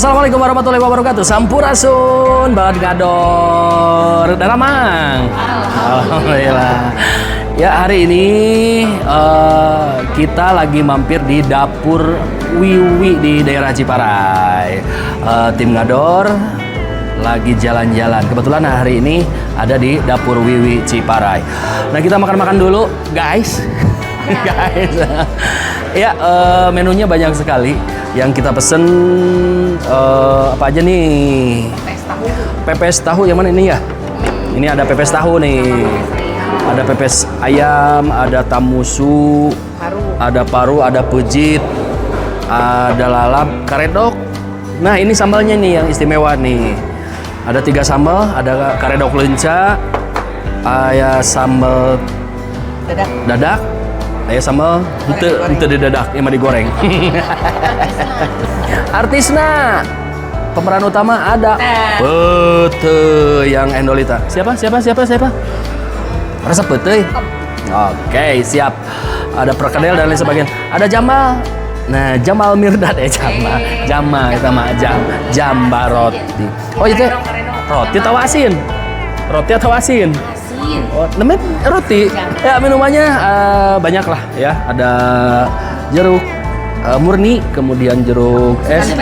Assalamualaikum warahmatullahi wabarakatuh. Sampurasun, Balad Gador, Daramang. Alhamdulillah. Ya, hari ini kita lagi mampir di dapur Wiwi di daerah Ciparai. Tim Gador lagi jalan-jalan. Kebetulan hari ini ada di dapur Wiwi Ciparai. Nah, kita makan-makan dulu, guys. Guys. Ya, menunya banyak sekali. Yang kita pesen apa aja nih? Pepes tahu yang mana ini ya? Ini ada pepes tahu nih. Ada pepes ayam, ada tamusu, ada paru, ada pejit, ada lalap, karedok. Nah, ini sambalnya nih yang istimewa nih. Ada 3 sambal, ada karedok lenca, ada sambal dadak, aya sambal henteu didadak, yang mah digoreng. Artisna pemeran utama ada Pete yang Endolita. Siapa? Resep Pete. Oke, siap. Ada perkedel dan lain sebagainya. Ada Jamal. Nah, Jamal Mirdad Jamal kita mah jamba roti. Oh, itu roti atau asin? Roti atau asin? Oh, namanya roti. Ya, minumannya banyak lah ya. Ada jeruk murni, kemudian jeruk es.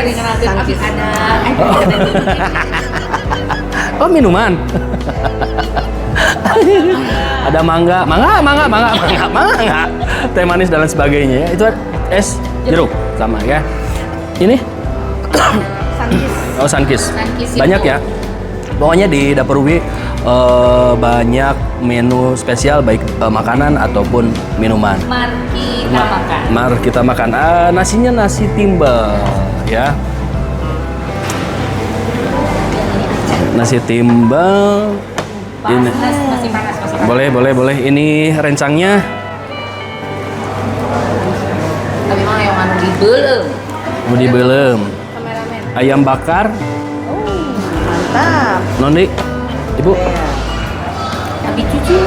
Oh, minuman. Ada mangga, teh manis dan lain sebagainya ya. Itu es jeruk sama ya. Ini Sunkist. Oh, Sunkist. Banyak ya. Pokoknya di dapur Wiwi banyak menu spesial baik makanan ataupun minuman. Mari kita makan. Nasinya nasi timbel ya. Nasi timbel. Ini masih panas. Boleh. Ini rencangnya. Tapi mah yang anu dibelem. Mau dibelem. Ayam bakar. Mantap. Nondi, Ibu. Tapi cucu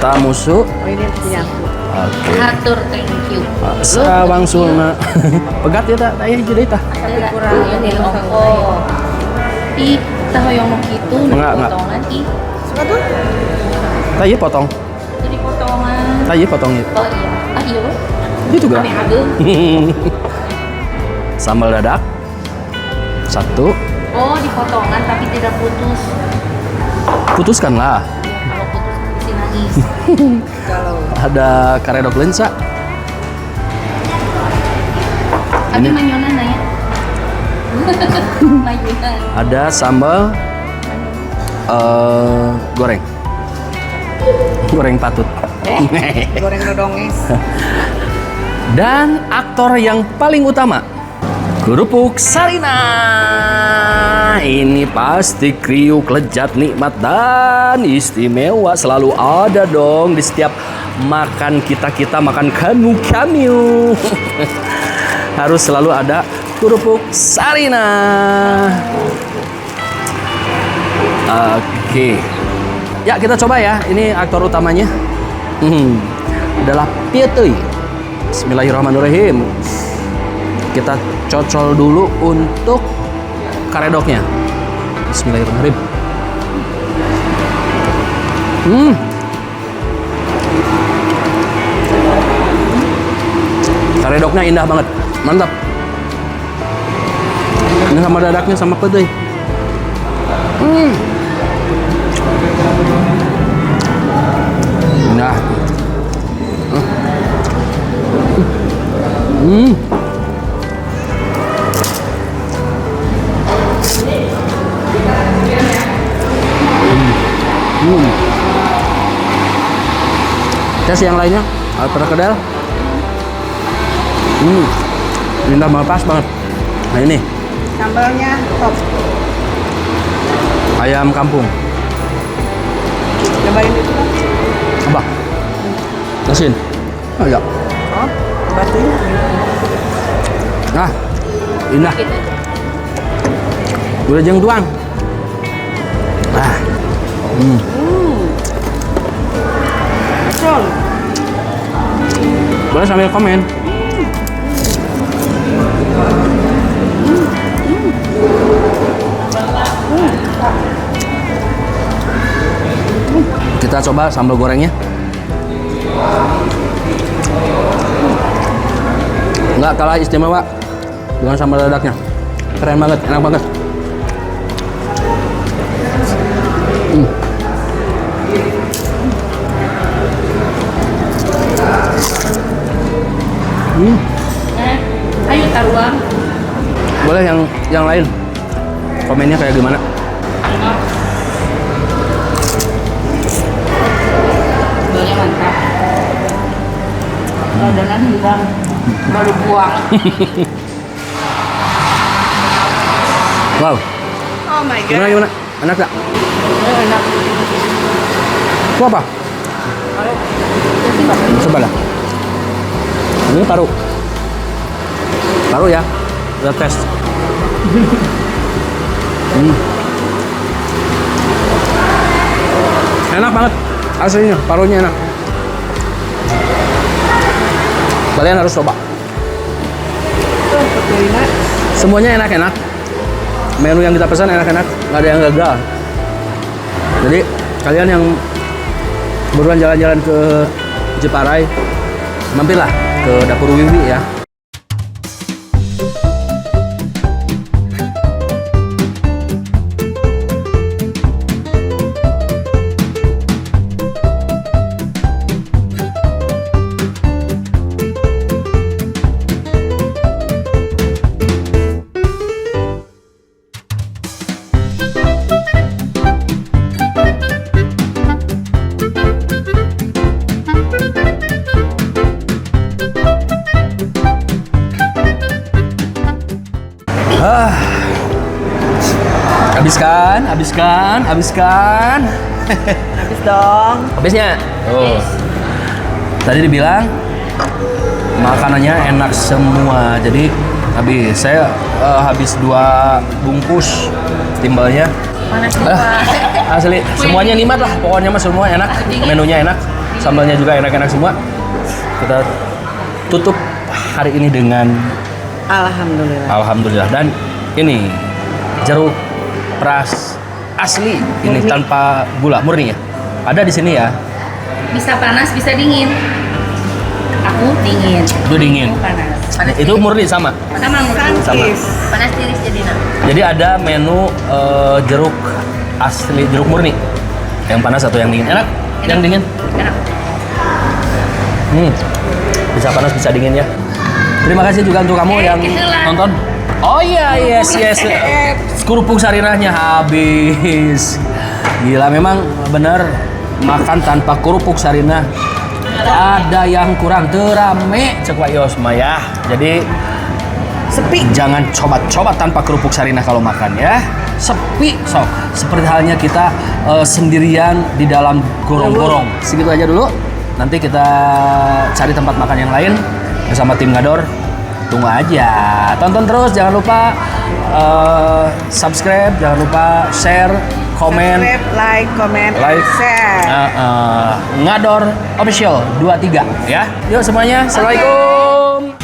Tamusu. Oh, ini punya aku. Oke. atur, thank you. Sawang sulna. Pegat ya tak? Aya hiji deui tah. Tapi kurang ini ongko. Ih, tah hoyong nu kitu nu Enggak. potongan ih. Suka tuh? Tah ieu potong. Jadi potongan. Tah ieu potong ieu. Oh iya. Ah iya. Itu gak? Kami ageung. Sambal dadak. 1. Oh, dipotongan tapi tidak putus. Putuskanlah. Ya, kalau putus mesti nangis. Kalau Ada karedok lensa. Tapi Ini. mayonan ya. Mayonan. Ada sambal goreng. Goreng patut. goreng dodonges. Dan aktor yang paling utama, kerupuk Sarina. Ini pasti kriuk, lezat, nikmat, dan istimewa. Selalu ada dong di setiap makan kita makan kanu. Harus selalu ada kerupuk Sarina. Oke. Ya, kita coba ya. Ini aktor utamanya. Adalah Pieteuy. Bismillahirrahmanirrahim. Kita cocol dulu untuk karedoknya. Bismillahirrahmanirrahim. Karedoknya indah banget. Mantap. Ini sama dadaknya sama pedai. Nah. Tes yang lainnya, perkedel. Indah banget, pas banget. Nah, ini Sambalnya top. ayam kampung. Cobain itu. Apa? Asin. Oh ya. Oh, batunya. Nah, indah. Udah jeng tuang. Betul. Boleh sambil komen. Kita coba sambal gorengnya. Nggak kalah istimewa dengan sambal dadaknya. Keren banget, enak banget. Ayo taruhan. Boleh yang lain komennya kayak gimana? Boleh mantap. Adonan hilang, baru buang. Wow, Oh my god. gimana? Enak gak? Enak. Itu apa? Coba lah. Ini paru. Paru ya. Udah tes. Enak banget. Aslinya, parunya enak. Kalian harus coba. Semuanya enak-enak. Menu yang kita pesan enak-enak, nggak ada yang gagal. Jadi kalian yang buruan jalan-jalan ke Ciparai, mampirlah ke Dapur Wiwi ya. Habiskan. Habis dong. Habisnya. Oh. Tadi dibilang makanannya enak semua. Jadi habis. Saya habis 2 bungkus timbalnya. Panas juga. Asli, semuanya nikmat lah. Pokoknya mah semua enak. Menunya enak. Sambalnya juga enak-enak semua. Kita tutup hari ini dengan Alhamdulillah. Dan ini jeruk peras asli, ini tanpa gula, murni ya. Ada di sini ya. Bisa panas, bisa dingin. Aku dingin. Itu dingin. Aku panas. Panas Itu tiris. murni sama. Sama murni. Sama. Panas tiris jadi nak. Jadi ada menu jeruk asli, jeruk murni. Yang panas atau yang dingin? Enak. Yang dingin. Enak. Bisa panas, bisa dingin ya. Terima kasih juga untuk kamu yang nonton. Oh iya, yes. Kerupuk Sarinahnya habis. Gila, memang bener makan tanpa kerupuk Sarinah ada yang kurang terame cek Wak Yosma ya. Jadi sepi, jangan coba-coba tanpa kerupuk Sarinah kalau makan ya. Sepi, seperti halnya kita sendirian di dalam gorong-gorong. Segitu aja dulu. Nanti kita cari tempat makan yang lain bersama tim Ngador. Tunggu aja, tonton terus, jangan lupa subscribe, jangan lupa share, komen, Subscribe, like, comment, share. Ngador Official 23 ya. Yuk semuanya, assalamualaikum.